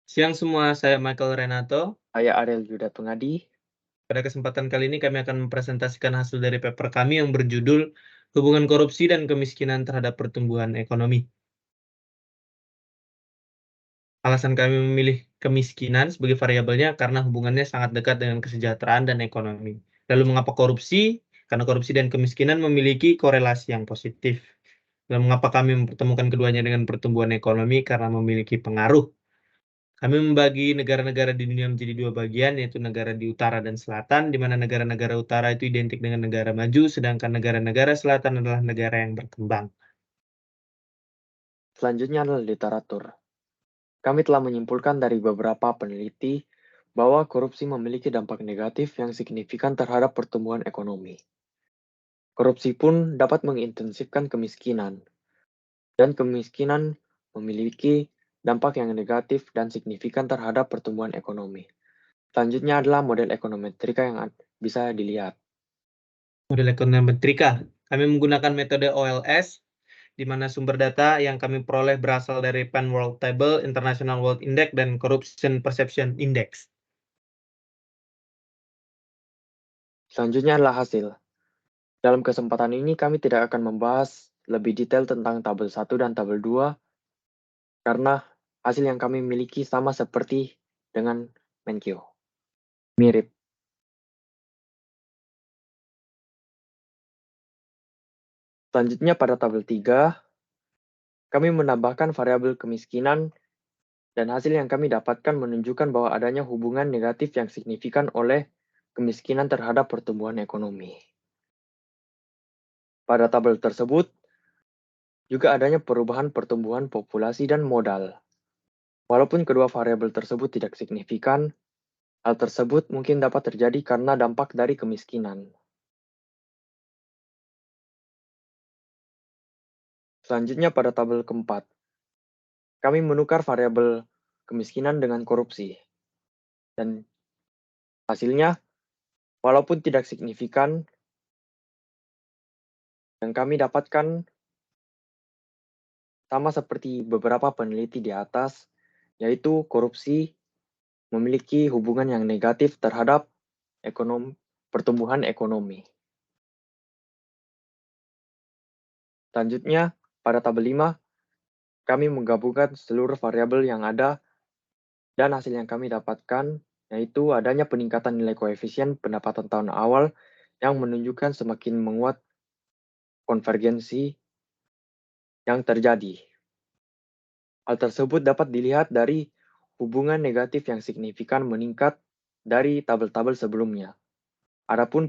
Siang semua, saya Michael Renato. Saya Ariel Yuda Pengadi. Pada kesempatan kali ini kami akan mempresentasikan hasil dari paper kami yang berjudul Hubungan Korupsi dan Kemiskinan Terhadap Pertumbuhan Ekonomi. Alasan kami memilih kemiskinan sebagai variabelnya karena hubungannya sangat dekat dengan kesejahteraan dan ekonomi. Lalu mengapa korupsi? Karena korupsi dan kemiskinan memiliki korelasi yang positif. Lalu mengapa kami mempertemukan keduanya dengan pertumbuhan ekonomi? Karena memiliki pengaruh. Kami membagi negara-negara di dunia menjadi dua bagian, yaitu negara di utara dan selatan, di mana negara-negara utara itu identik dengan negara maju, sedangkan negara-negara selatan adalah negara yang berkembang. Selanjutnya adalah literatur. Kami telah menyimpulkan dari beberapa peneliti bahwa korupsi memiliki dampak negatif yang signifikan terhadap pertumbuhan ekonomi. Korupsi pun dapat mengintensifkan kemiskinan, dan kemiskinan memiliki dampak yang negatif dan signifikan terhadap pertumbuhan ekonomi. Selanjutnya adalah model ekonometrika yang bisa dilihat. Model ekonometrika, kami menggunakan metode OLS, di mana sumber data yang kami peroleh berasal dari Penn World Table, International World Index, dan Corruption Perception Index. Selanjutnya adalah hasil. Dalam kesempatan ini kami tidak akan membahas lebih detail tentang tabel 1 dan tabel 2 karena hasil yang kami miliki sama seperti dengan Menkyu. Mirip. Selanjutnya pada tabel 3, kami menambahkan variabel kemiskinan dan hasil yang kami dapatkan menunjukkan bahwa adanya hubungan negatif yang signifikan oleh kemiskinan terhadap pertumbuhan ekonomi. Pada tabel tersebut, juga adanya perubahan pertumbuhan populasi dan modal. Walaupun kedua variabel tersebut tidak signifikan, hal tersebut mungkin dapat terjadi karena dampak dari kemiskinan. Selanjutnya pada tabel keempat, kami menukar variabel kemiskinan dengan korupsi. Dan hasilnya, walaupun tidak signifikan, yang kami dapatkan sama seperti beberapa peneliti di atas, yaitu korupsi memiliki hubungan yang negatif terhadap pertumbuhan ekonomi. Selanjutnya, pada tabel 5, kami menggabungkan seluruh variabel yang ada dan hasil yang kami dapatkan yaitu adanya peningkatan nilai koefisien pendapatan tahun awal yang menunjukkan semakin menguat konvergensi yang terjadi. Hal tersebut dapat dilihat dari hubungan negatif yang signifikan meningkat dari tabel-tabel sebelumnya. Adapun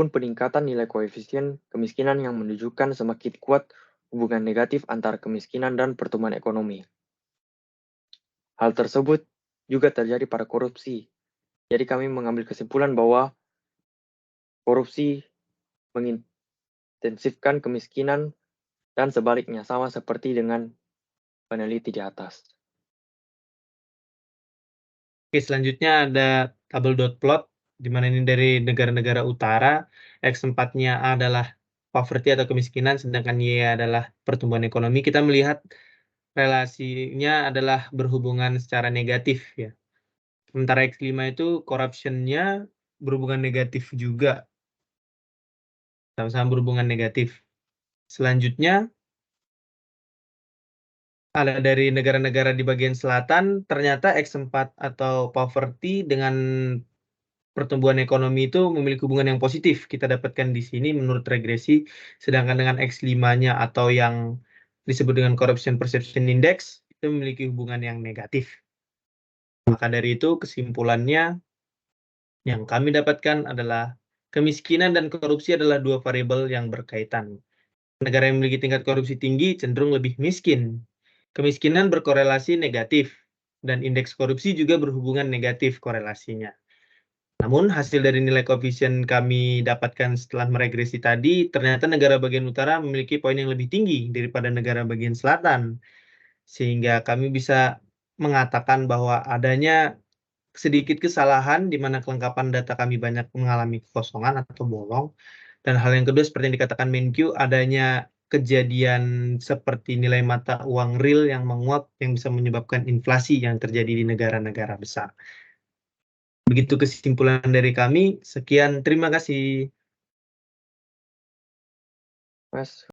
peningkatan nilai koefisien kemiskinan yang menunjukkan semakin kuat hubungan negatif antara kemiskinan dan pertumbuhan ekonomi. Hal tersebut juga terjadi pada korupsi. Jadi kami mengambil kesimpulan bahwa korupsi mengintensifkan kemiskinan dan sebaliknya sama seperti dengan peneliti di atas. Oke, selanjutnya ada tabel dot plot, di mana ini dari negara-negara utara, X4-nya adalah poverty atau kemiskinan, sedangkan Y adalah pertumbuhan ekonomi. Kita melihat relasinya adalah berhubungan secara negatif, ya. Sementara X5 itu corruption-nya berhubungan negatif juga, sama-sama berhubungan negatif. Selanjutnya, ada dari negara-negara di bagian selatan, ternyata X4 atau poverty dengan pertumbuhan ekonomi itu memiliki hubungan yang positif. Kita dapatkan di sini menurut regresi, sedangkan dengan X5-nya atau yang disebut dengan Corruption Perception Index, itu memiliki hubungan yang negatif. Maka dari itu, kesimpulannya yang kami dapatkan adalah kemiskinan dan korupsi adalah dua variabel yang berkaitan. Negara yang memiliki tingkat korupsi tinggi cenderung lebih miskin. Kemiskinan berkorelasi negatif, dan indeks korupsi juga berhubungan negatif korelasinya. Namun, hasil dari nilai koefisien kami dapatkan setelah meregresi tadi, ternyata negara bagian utara memiliki poin yang lebih tinggi daripada negara bagian selatan. Sehingga kami bisa mengatakan bahwa adanya sedikit kesalahan di mana kelengkapan data kami banyak mengalami kekosongan atau bolong. Dan hal yang kedua, seperti yang dikatakan Menkyu, adanya kejadian seperti nilai mata uang real yang menguap yang bisa menyebabkan inflasi yang terjadi di negara-negara besar. Begitu kesimpulan dari kami. Sekian, terima kasih. Mas.